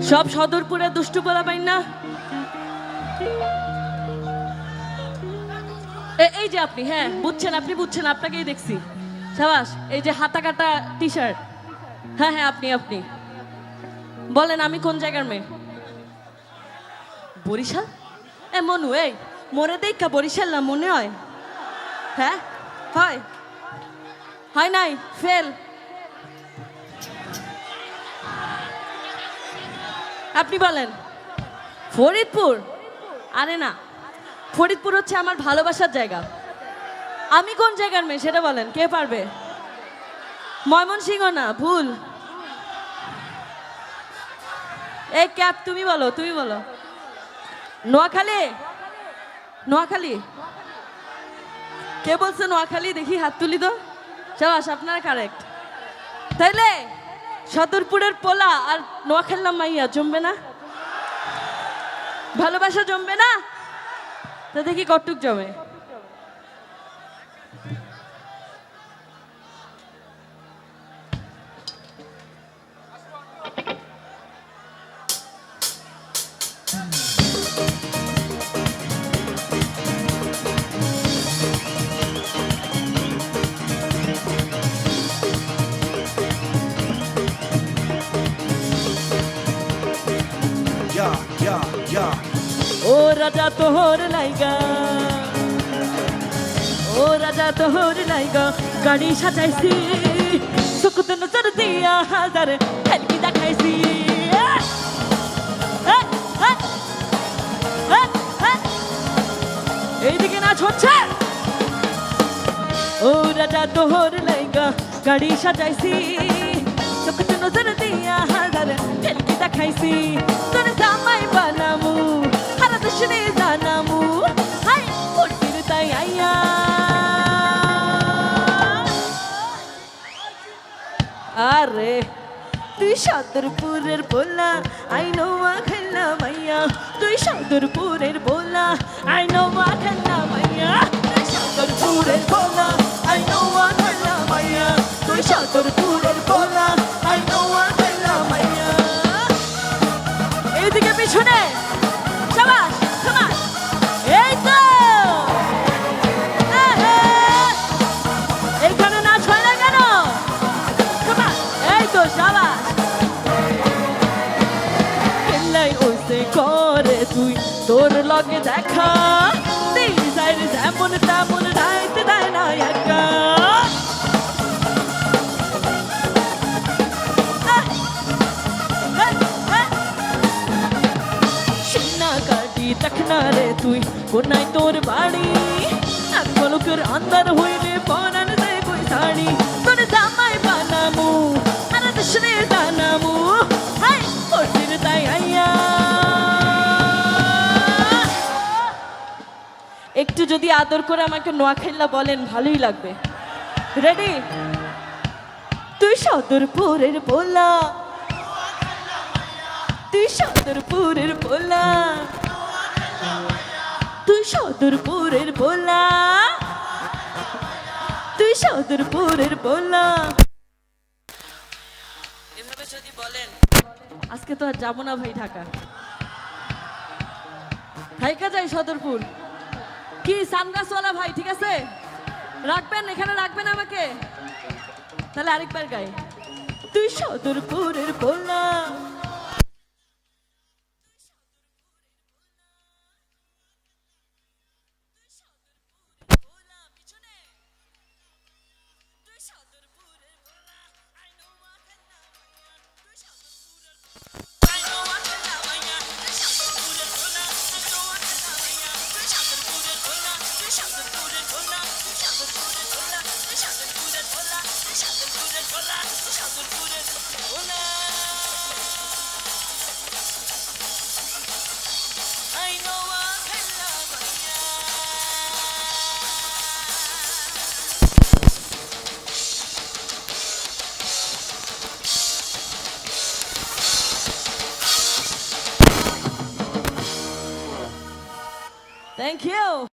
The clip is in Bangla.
সব সদরপুরে দুষ্টু পোলা পাই না। এই যে আপনি, হ্যাঁ বুঝছেন, আপনি বুঝছেন, আপনাকেই দেখছি। সাবাস, এই যে হাতা কাটা টি শার্ট, হ্যাঁ হ্যাঁ আপনি আপনি বলেন আমি কোন জায়গার মেয়ে? বরিশাল? মনু, এই মোরে দেখা বরিশাল না মনে হয়? হ্যাঁ হয়, হয় নাই, ফেল। আপনি বলেন ফরিদপুর? আরে না, ফরিদপুর হচ্ছে আমার ভালোবাসার জায়গা। আমি কোন জায়গার মেয়ে সেটা বলেন, কে পারবে? ময়মনসিংহ না, ভুল। এই ক্যাপ, তুমি বলো, তুমি বলো। নোয়াখালী? নোয়াখালী? কে বলছে নোয়াখালী? দেখি হাত তুলি তো। সাবাস, আপনারা কারেক্ট। তাইলে সদরপুরের পোলা আর নোয়াখালীর মাইয়া জমবে না? ভালোবাসা জমবে না? তা দেখি কটুক জমে। ও রাজা তোহর লাইগা, ও রাজা তোহর লাইগা গাড়ি সাজাইছি, চকুতে নজর দিয়া হাজার হেলকি দেখাইছি। এইদিকে নাচ হচ্ছে। ও রাজা তোহর লাইগা গাড়ি সাজাইছি, চকুতে নজর দিয়া হাজার হেলকি দেখাইছি। তোর জামাই বানামু হারা দশনে জানামু, হাই ফুটির তাই আইয়া। আরে তুই সদরপুরের বলা, আই নো মা খেলা মাইয়া। তুই সদরপুরের বলা, আই নো মা খেলা মাইয়া। তুই সদরপুরের বলা, আই নো মা খেলা মাইয়া। তুই সদরপুরের বলা, আই নো মা খেলা মাইয়া। এইদিকে পিছনে সাবাস, সাবাস, এই তো এইখানে নাচ হয় না কেন? এই তো সাবাস। খেলাই ওইসে করে তুই তোর লগে দেখা, দিশাইর যেমন তেমন রাইতে দেয় না একা। সিনা কাটি তখনা রে তুই কোনাই তোর বাড়ি, এক পলকের আন্দার হইলে পরান দেয় কই শাড়ি। তোর জামাই বানামু হারা দশনে জানামু, হাই ফুটির তাই আইয়া। একটু যদি আদর করে আমাকে নোয়াখাইলা বলেন ভালোই লাগবে। রেডি? তুই সদরপুরের বলা, তুই সদরপুরের বলা, তুই সদরপুরের বলা, তুই সদরপুরের বলা। এভাবে যদি বলেন আজকে তো আর যাবো না ভাই ঢাকা, থাইকা যাই সদরপুর। কি সানগ্লাসওয়ালা ভাই, ঠিক আছে রাখবেন, এখানে রাখবেন আমাকে। তাহলে আরেকবার গাই। তুই সদরপুরের বলা, Thank you.